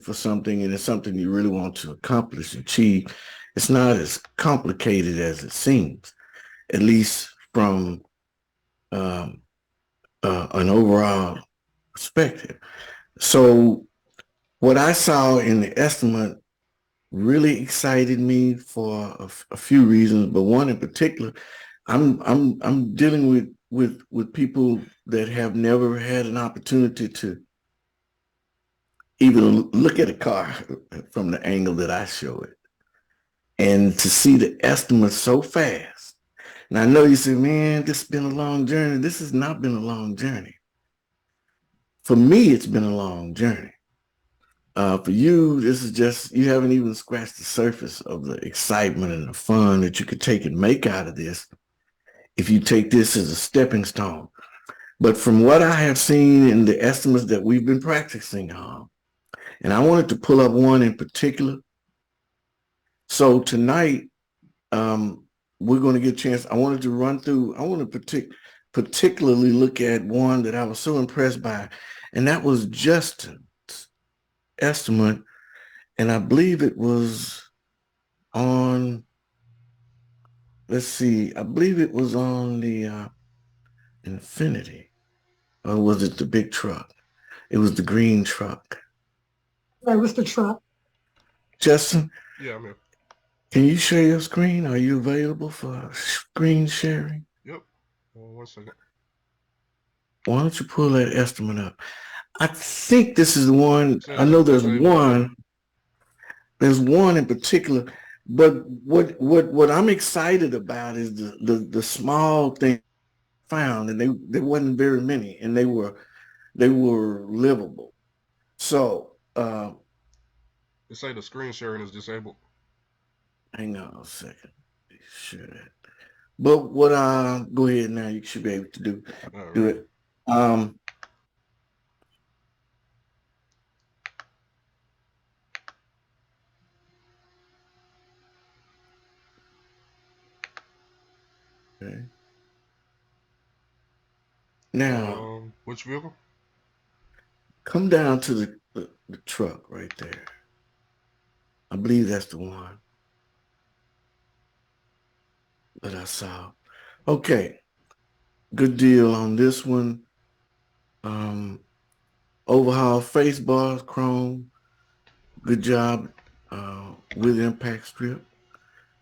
for something and it's something you really want to accomplish, achieve, it's not as complicated as it seems, at least from um, an overall perspective. So what I saw in the estimate really excited me for a few reasons, but one in particular, I'm dealing with people that have never had an opportunity to even look at a car from the angle that I show it, and to see the estimate so fast. And I know you say, man, this has been a long journey. This has not been a long journey. For me, it's been a long journey. For you, this is just, you haven't even scratched the surface of the excitement and the fun that you could take and make out of this if you take this as a stepping stone. But from what I have seen in the estimates that we've been practicing on, and I wanted to pull up one in particular. So tonight, we're going to get a chance. I wanted to run through, I want to particularly look at one that I was so impressed by, and that was Justin's estimate. And I believe it was on, let's see, I believe it was on the Infinity, or was it the big truck? It was the green truck. Right, what's the truck? Justin, Yeah, I'm here. can you share your screen? Are you available for screen sharing? Yep. 1 second. Why don't you pull that estimate up? I think this is the one. It I says know it's there's disabled. one. There's one in particular, but what I'm excited about is the small thing found, and they there wasn't very many, and they were livable. So It say the screen sharing is disabled. hang on a second. Sure that. But what go ahead now. You should be able to All do right. it. Um, okay. Now Which vehicle? come down to the truck right there. I believe that's the one that I saw. Okay, good deal on this one. Um, Overhaul face bars, chrome. Good job with impact strip.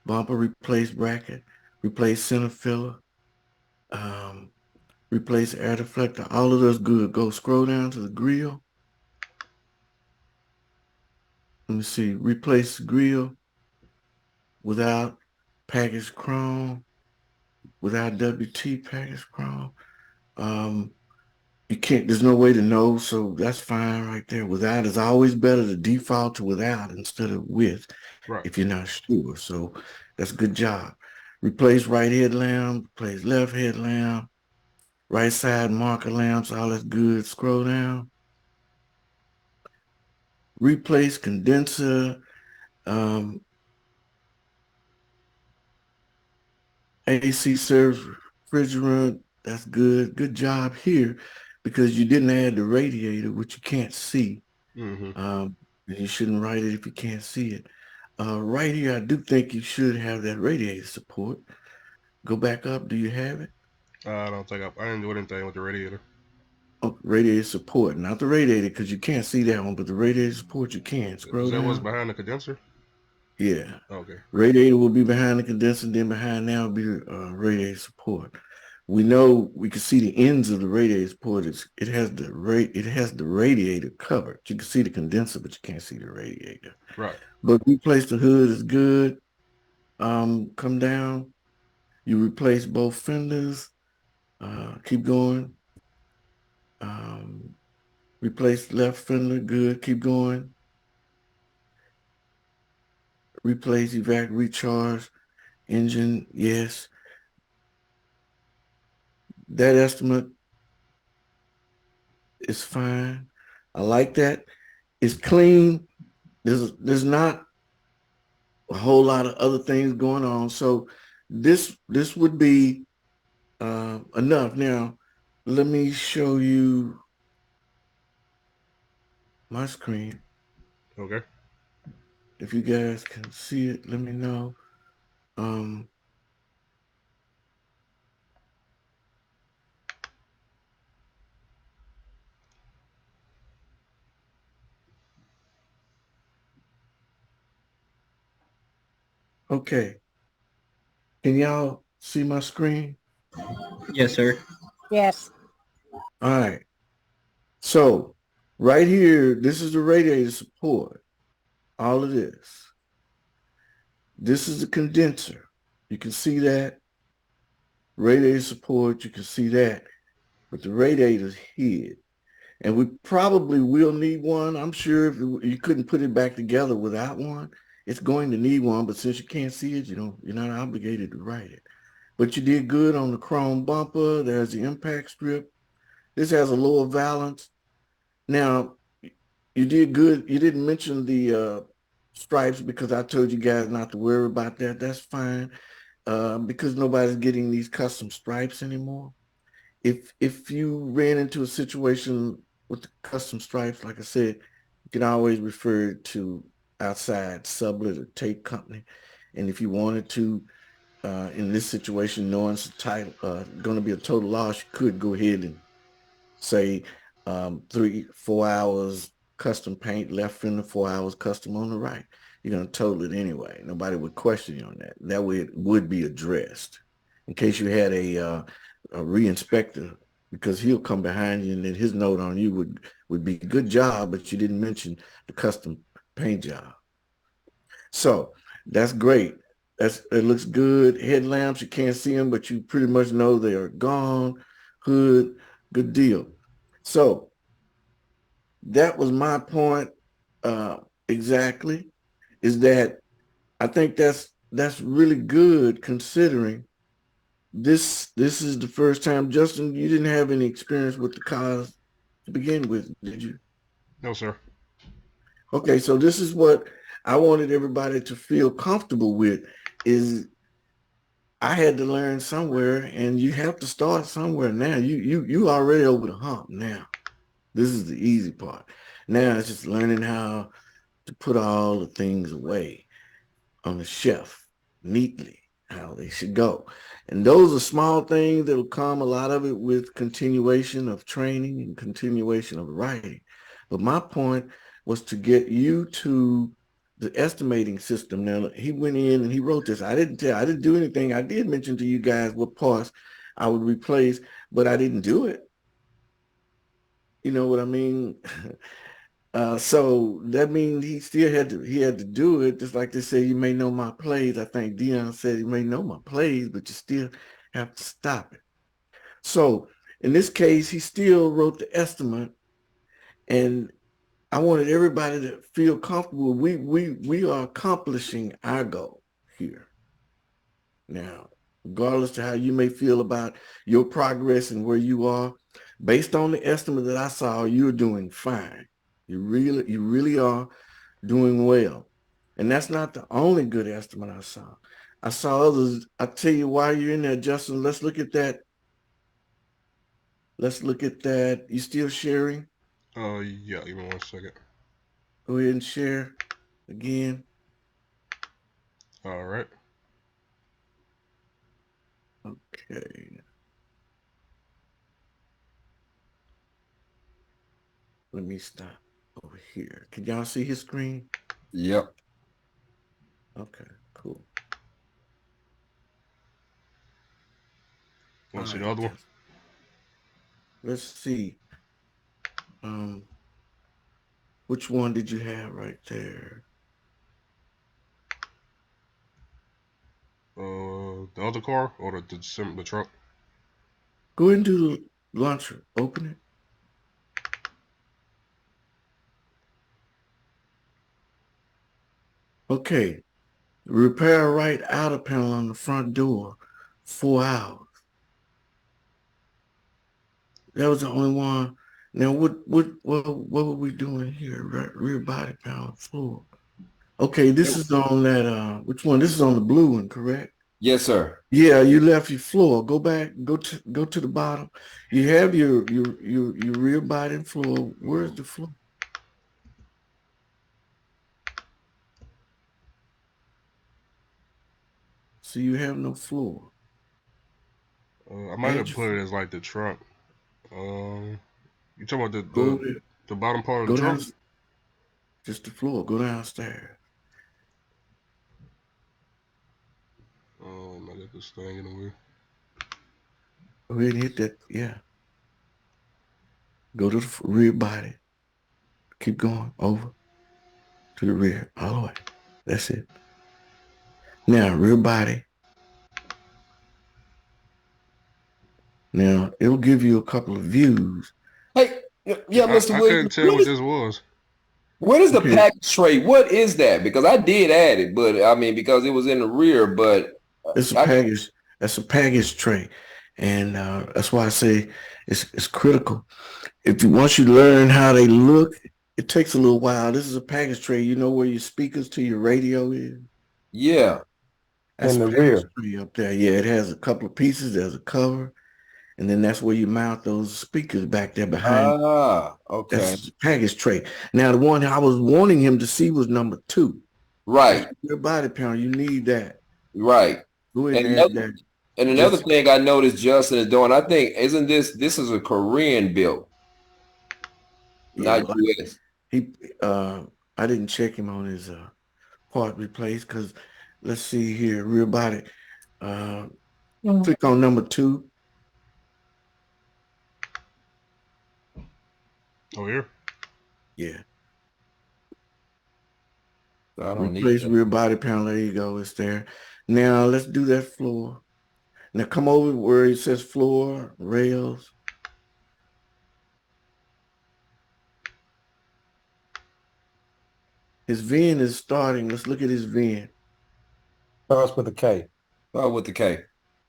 Bumper replace bracket. Replace center filler. Um, Replace air deflector. All of those good. Go scroll down to the grill. Let me see. Replace grill without package chrome. Without WT package chrome. Um, you can't, there's no way to know, so that's fine right there. Without is always better to default to without instead of with Right. if you're not sure. So that's a good job. Replace right headlamp, replace left headlamp, right side marker lamps, all that's good. Scroll down. Replace condenser, um, AC serves refrigerant. That's good. Good job here because you didn't add the radiator, which you can't see. Mm-hmm. And you shouldn't write it if you can't see it. Right here, I do think you should have that radiator support. Go back up. Do you have it? I don't think I didn't do anything with the radiator. Oh, radiator support, not the radiator, because you can't see that one, but the radiator support you can. Is Scroll that what's down. behind the condenser? Yeah. Okay. Radiator will be behind the condenser, then behind now will be radiator support. We know we can see the ends of the radiator support. It has the radiator covered. You can see the condenser, but you can't see the radiator. Right. But replace the hood is good. Come down. You replace both fenders. Keep going. Um, Replace left fender. Good. Keep going. Replace evac recharge engine. Yes. That estimate is fine. I like that. It's clean. There's not a whole lot of other things going on. So this would be enough. Now, let me show you my screen. Okay. If you guys can see it, let me know. Um, okay. Can y'all see my screen? Yes, sir. Yes. All right. So right here, this is the radiator support. All of this. This is the condenser. You can see that. Radiator support, you can see that. But the radiator's hid. And we probably will need one. I'm sure if you couldn't put it back together without one, it's going to need one. But since you can't see it, you're not obligated to write it. But you did good on the chrome bumper. There's the impact strip. This has a lower valance. Now, you did good. You didn't mention the stripes because I told you guys not to worry about that. That's fine because nobody's getting these custom stripes anymore. If you ran into a situation with the custom stripes, like I said, you can always refer to outside sublet or tape company. And if you wanted to, in this situation, knowing it's going to be a total loss, you could go ahead and say 3-4 hours custom paint left in the 4 hours custom on the right. You're going to total it anyway. Nobody would question you on that. That way it would be addressed in case you had a re-inspector, because he'll come behind you and then his note on you would be good job, but you didn't mention the custom paint job. So that's great. It looks good. Headlamps, you can't see them, but you pretty much know they are gone. Hood, good deal. So that was my point exactly, is that I think that's really good considering this is the first time. Justin, you didn't have any experience with the cars to begin with, did you? No, sir. Okay, so this is what I wanted everybody to feel comfortable with is I had to learn somewhere, and you have to start somewhere now. You already over the hump now. This is the easy part. Now it's just learning how to put all the things away on the shelf neatly, how they should go. And those are small things that'll come, a lot of it with continuation of training and continuation of writing. But my point was to get you to the estimating system. Now he went in and he wrote this. I didn't do anything. I did mention to you guys what parts I would replace, but I didn't do it. You know what I mean? So that means he had to do it. Just like they say, you may know my plays. I think Dion said you may know my plays, but you still have to stop it. So in this case, he still wrote the estimate, and I wanted everybody to feel comfortable. We are accomplishing our goal here. Now, regardless to how you may feel about your progress and where you are, based on the estimate that I saw, you're doing fine. You really are doing well. And that's not the only good estimate I saw. I saw others. I tell you why you're in there, Justin. Let's look at that. Let's look at that. You still sharing? Yeah. Give me 1 second. Go ahead and share again. All right. Okay. Let me stop over here. Can y'all see his screen? Yep. Okay, cool. All Want to see the right, other one? Justin. Let's see. Um, which one did you have right there? The other car or the truck? Go ahead and do the launcher. Open it. Okay. Repair right outer panel on the front door. 4 hours. That was the only one. Now what were we doing here? Rear body panel floor. Okay, this Yep. is on that which one? This is on the blue one, correct? Yes, sir. Yeah, you left your floor. Go back, go to the bottom. You have your rear body and floor. Where's the floor? So you have no floor. I might Add have your put it as like the trunk. You talking about go there, the bottom part of the go down, trunk? just the floor. Go downstairs. I got this thing in the way. Go ahead and hit that. Yeah. Go to the rear body. Keep going over to the rear, all the way. That's it. Now rear body. Now it'll give you a couple of views. Hey, yeah, Mr. I Williams, couldn't tell what this was. what is the Okay, package tray? What is that? Because I did add it, but I mean, because it was in the rear, but it's a I, package. That's a package tray, and that's why I say it's critical. If you once you learn how they look, it takes a little while. This is a package tray. You know where your speakers to your radio is? yeah. That's In a the package rear. tray up there. Yeah, it has a couple of pieces. There's a cover, and then that's where you mount those speakers back there behind. Okay. That's a package tray. Now the one I was wanting him to see was number 2. That's Right, your body panel. You need that. right. Go ahead And and add that. another Just thing I noticed Justin is doing, I think, isn't this is a Korean built, yeah. not Well, US. he I didn't check him on his part replace because let's see here, rear body. Uh, click on number 2. Oh, here. Yeah. I don't need Replace that. rear body panel. There you go. It's there. Now let's do that floor. Now come over where it says floor, rails. His VIN is starting. Let's look at his VIN. Starts with a K. Oh, with the K.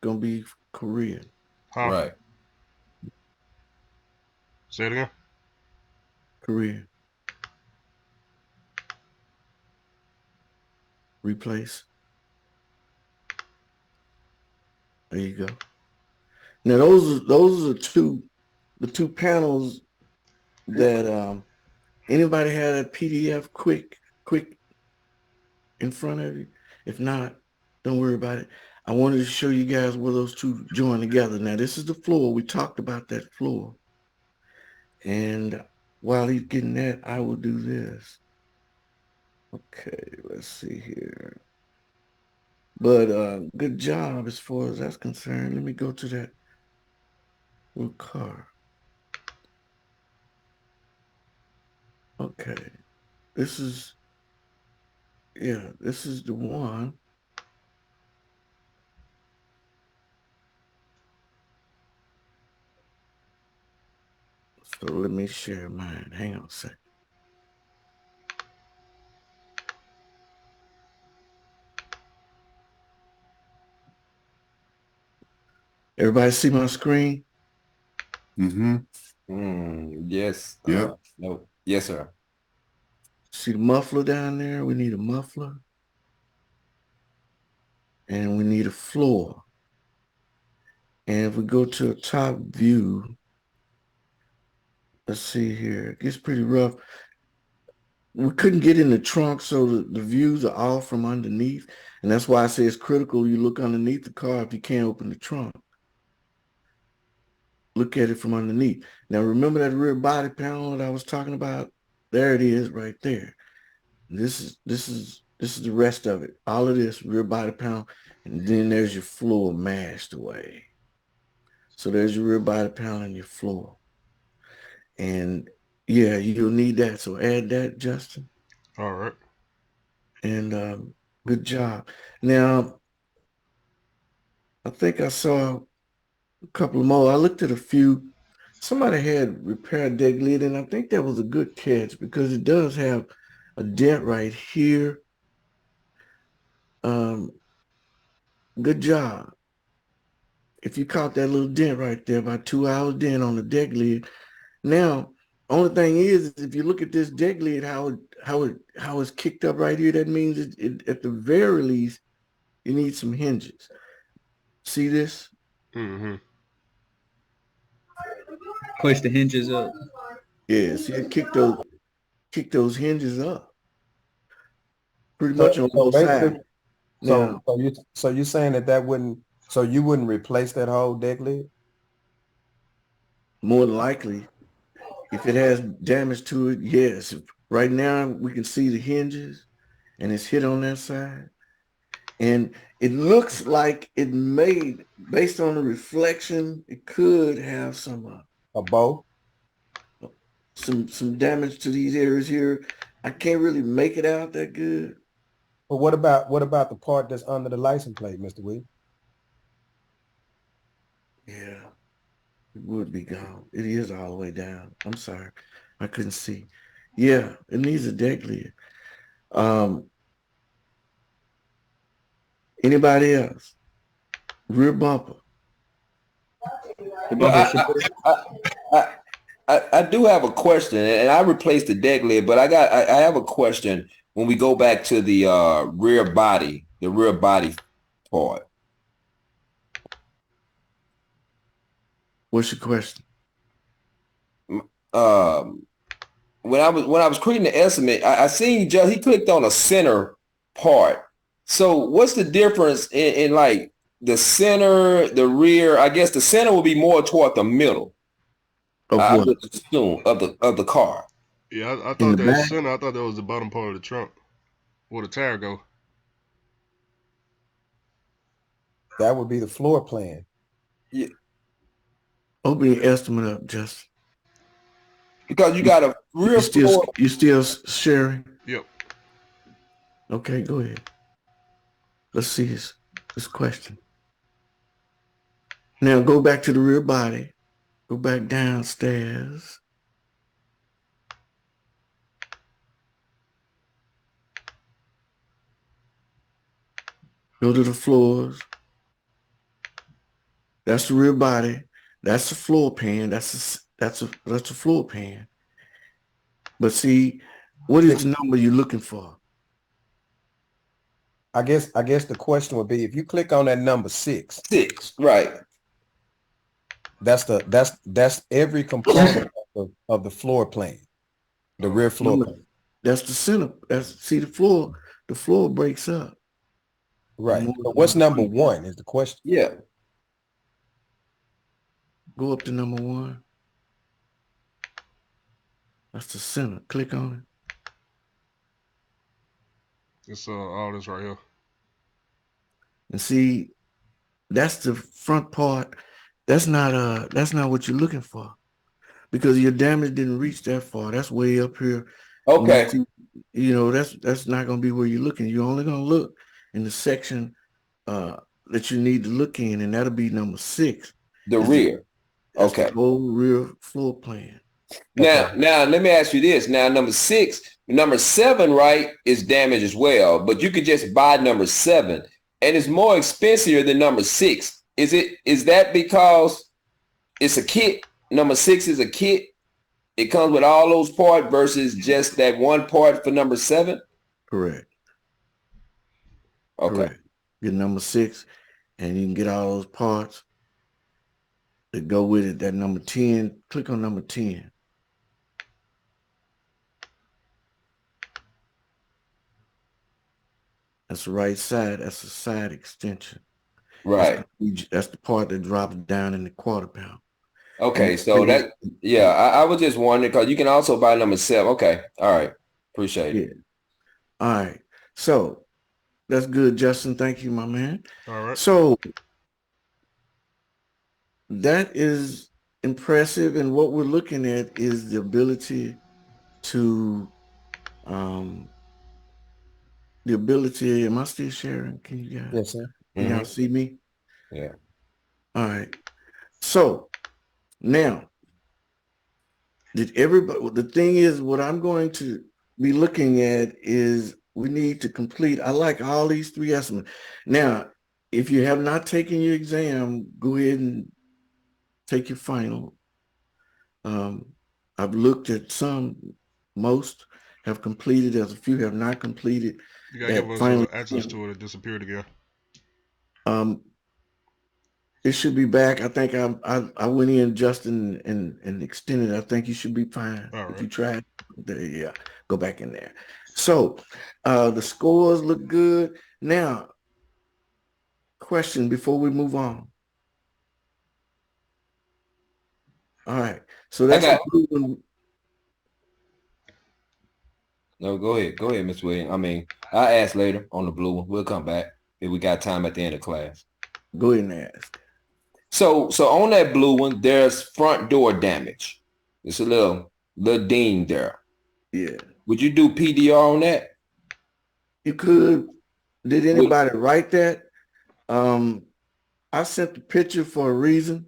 Gonna be Korean. Huh? Right. Say it again. Korean. Replace. There you go. Now those are the two panels that anybody had a PDF quick in front of you. If not, don't worry about it. I wanted to show you guys where those two join together. Now this is the floor. We talked about that floor. And while he's getting that, I will do this. Okay, let's see here. But good job as far as that's concerned. Let me go to that little car. Okay. This is this is the one. So let me share mine. Hang on a second. Everybody see my screen? Yes. Yep. No. Yes, sir. See the muffler down there? We need a muffler. And we need a floor. And if we go to a top view, let's see here. It gets pretty rough. We couldn't get in the trunk, so the views are all from underneath. And that's why I say it's critical you look underneath the car if you can't open the trunk. Look at it from underneath. Now, remember that rear body panel that I was talking about? There it is right there. This is the rest of it. All of this rear body panel, and then there's your floor mashed away. So there's your rear body panel and your floor. And yeah, you'll need that. So add that, Justin. All right. And good job. Now, I think I saw a couple more. I looked at a few. Somebody had repaired deck lid, and I think that was a good catch because it does have a dent right here. Um, good job. If you caught that little dent right there, about 2 hours dent on the deck lid. Now, only thing is if you look at this deck lid, how it's kicked up right here, that means at the very least, you need some hinges. See this? Mm-hmm. Push the hinges up. Yeah, see it kick those hinges up. Pretty So, much on so both basically, sides. Now, So you're saying that wouldn't, so you wouldn't replace that whole deck lid? more than likely, if it has damage to it, yes. Right now, we can see the hinges and it's hit on that side. And it looks like it made, based on the reflection, it could have A bow? some damage to these areas here. I can't really make it out that good. But what about the part that's under the license plate, Mr. Williams? Yeah, it would be gone. It is all the way down. I'm sorry. I couldn't see. Yeah, it needs a deck lid. Um, Anybody else? Rear bumper. The Well, bumper support. I do have a question, and I replaced the deck lid, but I have a question when we go back to the rear body part. What's your question? Um, when I was creating the estimate, I seen just he clicked on a center part. So what's the difference in like the center, the rear? I guess the center will be more toward the middle. Of I what? would assume of the car. Yeah, I In the thought that back? center. I thought that was the bottom part of the trunk where the tire go. That would be the floor plan. Yeah, Open your estimate up, Justin. because you got a rear floor. You still sharing? Yep. Okay, go ahead. Let's see this question. Now go back to the rear body. Go back downstairs. Go to the floors. That's the rear body. That's the floor pan. That's a floor pan. But see, what is the number you're looking for? I guess the question would be if you click on that number 6, 6, right? that's every component of the floor plan, the rear floor No, plan. that's the center. See the floor. The floor breaks up. Right. So what's number 1 is the question. Yeah. Go up to number 1. That's the center. Click on It's all this right here. it. And see, that's the front part. That's not what you're looking for. Because your damage didn't reach that far. That's way up here. Okay. That's not gonna be where you're looking. You're only gonna look in the section that you need to look in, and that'll be number 6. The rear. That's Okay. the whole rear floor plan. Now let me ask you this. Now number 6, number 7, right, is damaged as well, but you could just buy number 7 and it's more expensive than number 6. Is that because it's a kit? Number 6 is a kit. It comes with all those parts versus just that one part for number 7? Correct. Okay. Correct. Get number 6, and you can get all those parts that go with it. That number 10, click on number 10. That's the right side. That's the side extension. Right. That's the part that drops down in the quarter pound. Okay. So that, yeah, I was just wondering because you can also buy number 7. Okay. All right. Appreciate it. All right. So that's good, Justin. Thank you, my man. All right. So that is impressive. And what we're looking at is the ability to am I still sharing? Can you guys? Yes, sir. Can y'all see me? Yeah. All right. So now, did everybody, the thing is, what I'm going to be looking at is we need to complete, I like all these 3 estimates. Now, if you have not taken your exam, go ahead and take your final. I've looked at most have completed, there's a few have not completed. You gotta give us access to it. It disappeared again. It should be back. I think I went in, Justin, and extended. I think you should be fine. All right. If you try, yeah, go back in there. So the scores look good. Now, question before we move on? All right. So that's got- the blue one. No, go ahead, Mr. Williams. I mean, I'll ask later on the blue one. We'll come back if we got time at the end of class. Go ahead and ask. So on that blue one, there's front door damage. It's a little ding there. Yeah. Would you do PDR on that? You could. Did anybody write that? I sent the picture for a reason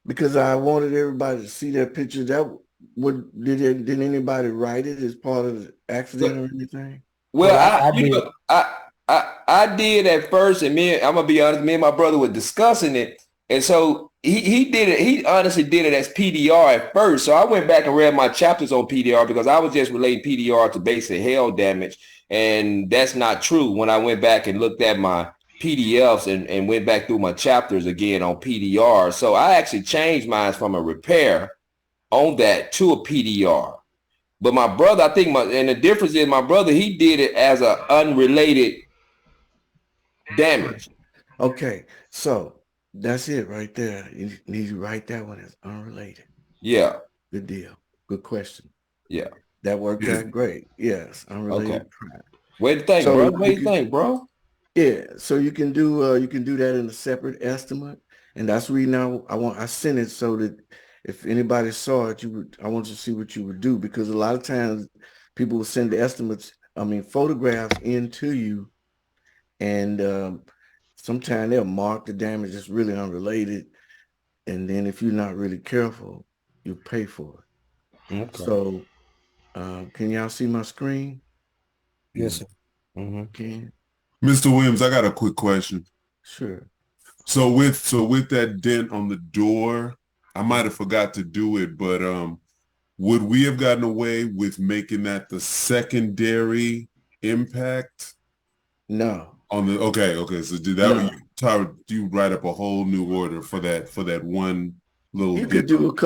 because I wanted everybody to see that picture. Did anybody write it as part of the accident or anything? Well, I I did. did at first, and I'm gonna be honest, me and my brother were discussing it, and so he did it. He honestly did it as PDR at first. So I went back and read my chapters on PDR because I was just relating PDR to basic hail damage, and that's not true. When I went back and looked at my PDFs and went back through my chapters again on PDR, so I actually changed mine from a repair on that to a PDR. But my brother, and the difference is my brother, he did it as an unrelated damage. Okay, so that's it right there. You need to write that one as unrelated. Yeah. Good deal. Good question. Yeah. That worked out great. Yes, unrelated Okay. crime. What do you think, bro? What do you think, bro? Yeah, so you can do that in a separate estimate, and that's where now I sent it so that if anybody saw it, I want you to see what you would do, because a lot of times people will send the estimates, photographs into you, and sometimes they'll mark the damage as really unrelated, and then if you're not really careful, you pay for it. Okay. So can y'all see my screen? Yes, sir. Mm-hmm. Can? Mr. Williams, I got a quick question. Sure. So with that dent on the door, I might have forgot to do it, but would we have gotten away with making that the secondary impact? No. On the okay. So did that you write up a whole new order for that one little You could do a